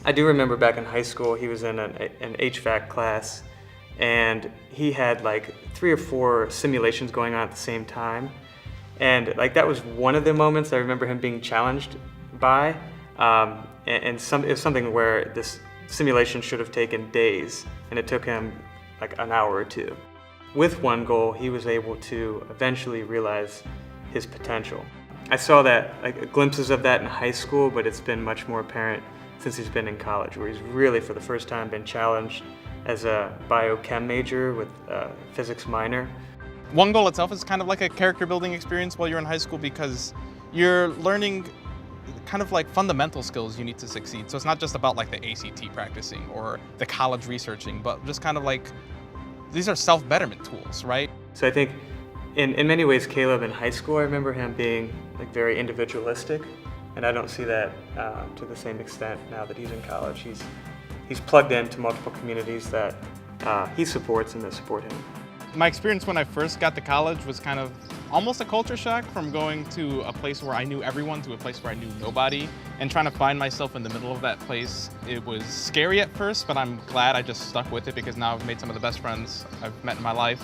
I do remember back in high school, he was in an HVAC class, and he had like 3 or 4 simulations going on at the same time. And like that was one of the moments I remember him being challenged by. It was something where this simulation should have taken days, and it took him like an hour or 2. With OneGoal, he was able to eventually realize his potential. I saw that, like, glimpses of that in high school, but it's been much more apparent since he's been in college, where he's really, for the first time, been challenged as a biochem major with a physics minor. OneGoal itself is kind of like a character building experience while you're in high school, because you're learning kind of like fundamental skills you need to succeed. So it's not just about like the ACT practicing or the college researching, but just kind of like, these are self-betterment tools, right? So I think in many ways, Caleb in high school, I remember him being like very individualistic, and I don't see that to the same extent now that he's in college. He's plugged into multiple communities that he supports and that support him. My experience when I first got to college was kind of almost a culture shock, from going to a place where I knew everyone to a place where I knew nobody, and trying to find myself in the middle of that place. It was scary at first, but I'm glad I just stuck with it, because now I've made some of the best friends I've met in my life.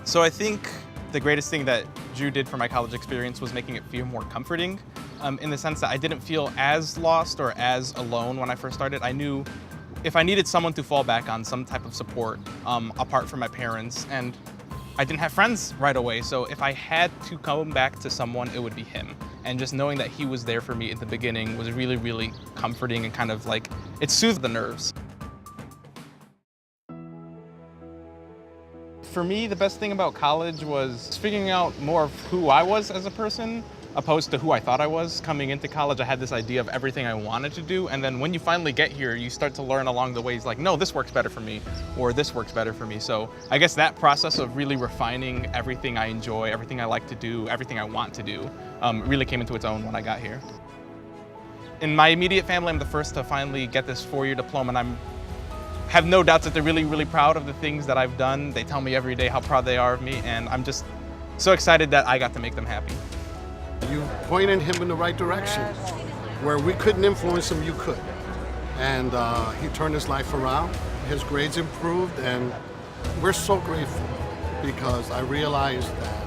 So I think the greatest thing that Drew did for my college experience was making it feel more comforting, in the sense that I didn't feel as lost or as alone when I first started. I knew if I needed someone to fall back on, some type of support apart from my parents, and I didn't have friends right away, so if I had to come back to someone, it would be him. And just knowing that he was there for me at the beginning was really, really comforting, and kind of like, it soothed the nerves. For me, the best thing about college was figuring out more of who I was as a person, opposed to who I thought I was. Coming into college, I had this idea of everything I wanted to do, and then when you finally get here, you start to learn along the ways, like, no, this works better for me, or this works better for me. So I guess that process of really refining everything I enjoy, everything I like to do, everything I want to do, really came into its own when I got here. In my immediate family, I'm the first to finally get this 4-year diploma, and I have no doubts that they're really, really proud of the things that I've done. They tell me every day how proud they are of me, and I'm just so excited that I got to make them happy. You pointed him in the right direction. Where we couldn't influence him, you could. And he turned his life around. His grades improved, and we're so grateful, because I realized that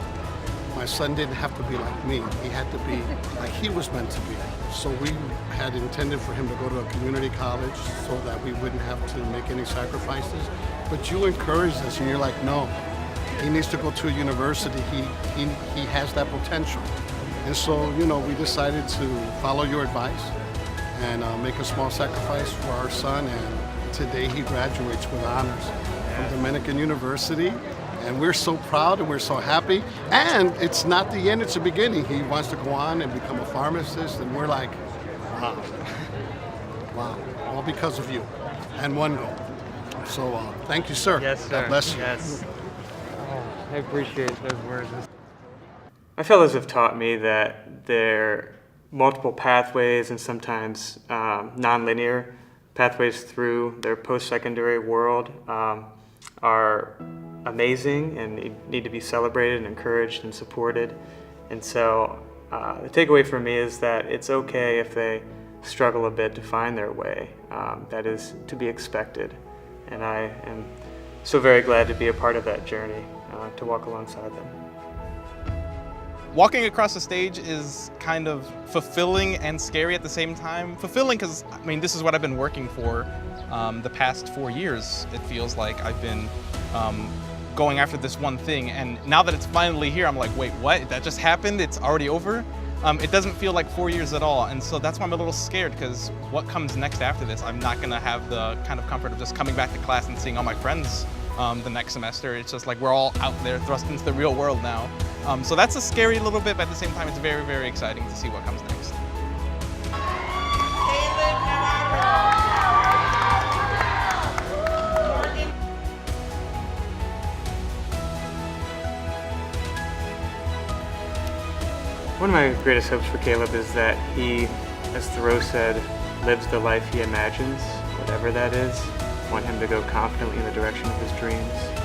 my son didn't have to be like me. He had to be like he was meant to be. So we had intended for him to go to a community college so that we wouldn't have to make any sacrifices. But you encouraged us, and you're like, no, he needs to go to a university. He has that potential. And so, you know, we decided to follow your advice and make a small sacrifice for our son. And today he graduates with honors from Dominican University. And we're so proud and we're so happy. And it's not the end, it's the beginning. He wants to go on and become a pharmacist. And we're like, wow, wow, all because of you and OneGoal. So thank you, sir. Yes, sir. God bless you. Yes. I appreciate those words. My fellows have taught me that there are multiple pathways, and sometimes nonlinear pathways through their post-secondary world are amazing and need to be celebrated and encouraged and supported. And so the takeaway for me is that it's okay if they struggle a bit to find their way. That is to be expected. And I am so very glad to be a part of that journey, to walk alongside them. Walking across the stage is kind of fulfilling and scary at the same time. Fulfilling because, I mean, this is what I've been working for the past 4 years. It feels like I've been going after this one thing, and now that it's finally here, I'm like, wait, what? That just happened? It's already over? It doesn't feel like 4 years at all, and so that's why I'm a little scared, because what comes next after this? I'm not gonna have the kind of comfort of just coming back to class and seeing all my friends the next semester. It's just like we're all out there thrust into the real world now. So that's a scary little bit, but at the same time, it's very, very exciting to see what comes next. Caleb Navarro. One of my greatest hopes for Caleb is that he, as Thoreau said, lives the life he imagines, whatever that is. I want him to go confidently in the direction of his dreams.